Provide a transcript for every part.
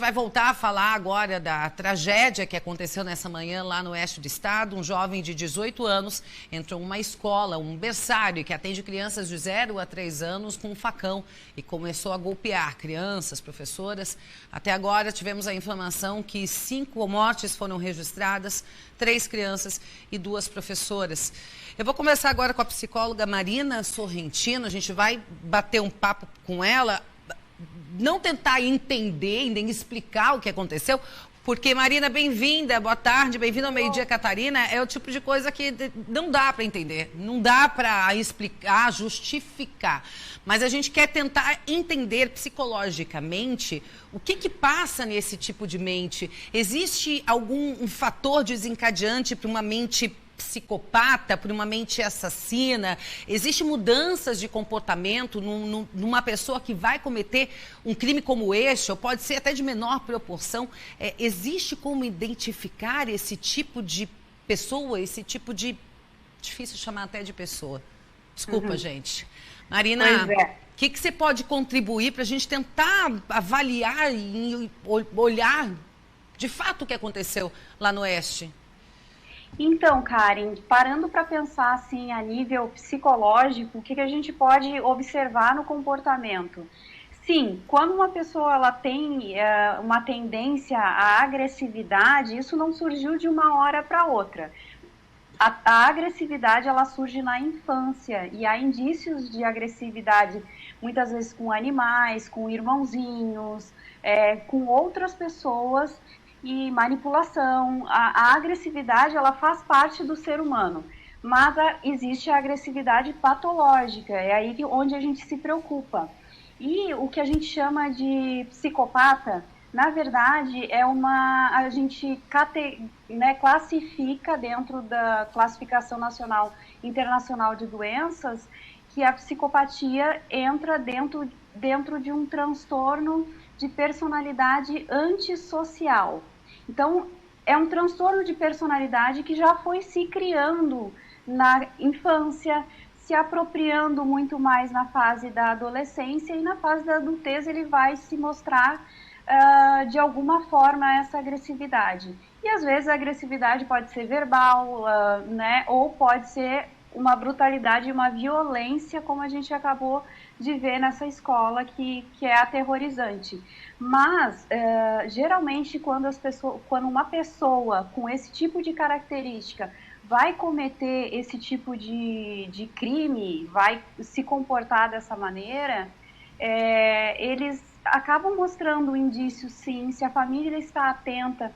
Vai voltar a falar agora da tragédia que aconteceu nessa manhã lá no oeste do estado. Um jovem de 18 anos entrou em uma escola, um berçário que atende crianças de 0 a 3 anos com um facão e começou a golpear crianças, professoras. Até agora tivemos a informação que 5 mortes foram registradas, 3 crianças e 2 professoras. Eu vou conversar agora com a psicóloga Marina Sorrentino, a gente vai bater um papo com ela. Não tentar entender, nem explicar o que aconteceu, porque, Marina, bem-vinda, boa tarde, bem-vinda ao Meio Dia Catarina, é o tipo de coisa que não dá para entender, não dá para explicar, justificar, mas a gente quer tentar entender psicologicamente o que passa nesse tipo de mente. Existe algum fator desencadeante para uma mente psicopata, por uma mente assassina? Existem mudanças de comportamento numa pessoa que vai cometer um crime como este, ou pode ser até de menor proporção? Existe como identificar esse tipo de pessoa, esse tipo de... Difícil chamar até de pessoa. Desculpa, gente. Marina, o que você pode contribuir para a gente tentar avaliar e olhar de fato o que aconteceu lá no Oeste? Então, Karen, parando para pensar assim a nível psicológico, o que a gente pode observar no comportamento? Sim, quando uma pessoa ela tem uma tendência à agressividade, isso não surgiu de uma hora para outra. A agressividade ela surge na infância e há indícios de agressividade muitas vezes com animais, com irmãozinhos, com outras pessoas. E manipulação, a agressividade ela faz parte do ser humano, mas existe a agressividade patológica, é aí onde a gente se preocupa. E o que a gente chama de psicopata, na verdade, a gente classifica dentro da classificação nacional internacional de doenças, que a psicopatia entra dentro de um transtorno de personalidade antissocial. Então, é um transtorno de personalidade que já foi se criando na infância, se apropriando muito mais na fase da adolescência, e na fase da adultez ele vai se mostrar de alguma forma essa agressividade. E às vezes a agressividade pode ser verbal, ou pode ser uma brutalidade, uma violência, como a gente acabou de ver nessa escola, que é aterrorizante. Mas, geralmente, quando uma pessoa com esse tipo de característica vai cometer esse tipo de crime, vai se comportar dessa maneira, eles acabam mostrando indícios, sim, se a família está atenta,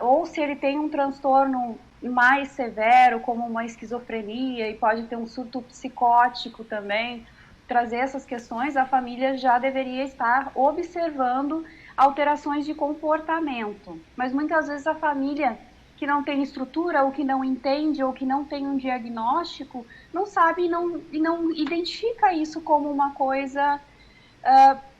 ou se ele tem um transtorno mais severo, como uma esquizofrenia, e pode ter um surto psicótico também, trazer essas questões, a família já deveria estar observando alterações de comportamento. Mas muitas vezes a família que não tem estrutura, ou que não entende, ou que não tem um diagnóstico, não sabe e não identifica isso como uma coisa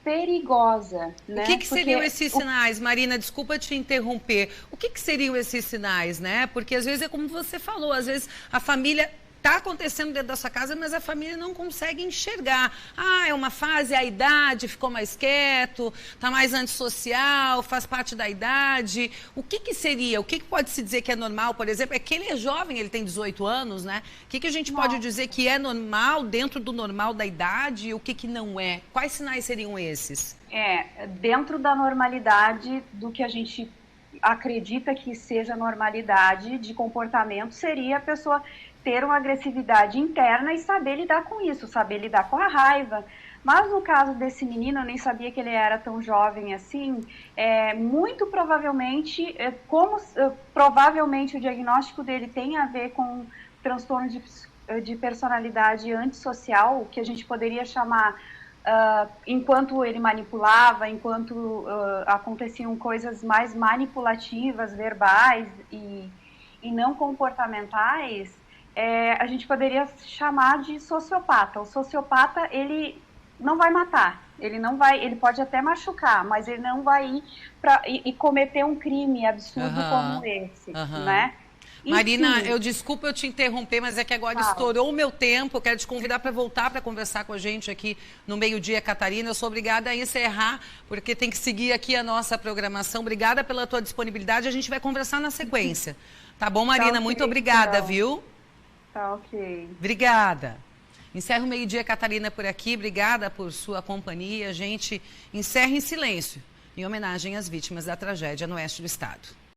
perigosa, né? O que seriam esses sinais, Marina? Desculpa te interromper. O que seriam esses sinais, né? Porque às vezes é como você falou, às vezes a família está acontecendo dentro da sua casa, mas a família não consegue enxergar. Ah, é uma fase, a idade, ficou mais quieto, está mais antissocial, faz parte da idade. O que seria? O que pode se dizer que é normal, por exemplo? É que ele é jovem, ele tem 18 anos, né? O que a gente pode dizer que é normal dentro do normal da idade e o que não é? Quais sinais seriam esses? Dentro da normalidade do que a gente acredita que seja normalidade de comportamento, seria a pessoa ter uma agressividade interna e saber lidar com isso, saber lidar com a raiva. Mas no caso desse menino, eu nem sabia que ele era tão jovem assim, muito provavelmente, provavelmente o diagnóstico dele tem a ver com transtorno de personalidade antissocial, que a gente poderia chamar, enquanto ele manipulava, enquanto aconteciam coisas mais manipulativas, verbais e não comportamentais, a gente poderia chamar de sociopata. O sociopata, ele não vai matar, ele pode até machucar, mas ele não vai ir e cometer um crime absurdo como esse, né? Marina, desculpa eu te interromper, mas é que agora estourou o meu tempo. Eu quero te convidar para voltar para conversar com a gente aqui no Meio-Dia, Catarina. Eu sou obrigada a encerrar, porque tem que seguir aqui a nossa programação. Obrigada pela tua disponibilidade. A gente vai conversar na sequência. Tá bom, Marina? Tá okay, muito obrigada, então. Viu? Tá ok. Obrigada. Encerro o Meio-Dia, Catarina, por aqui. Obrigada por sua companhia. A gente encerra em silêncio, em homenagem às vítimas da tragédia no oeste do estado.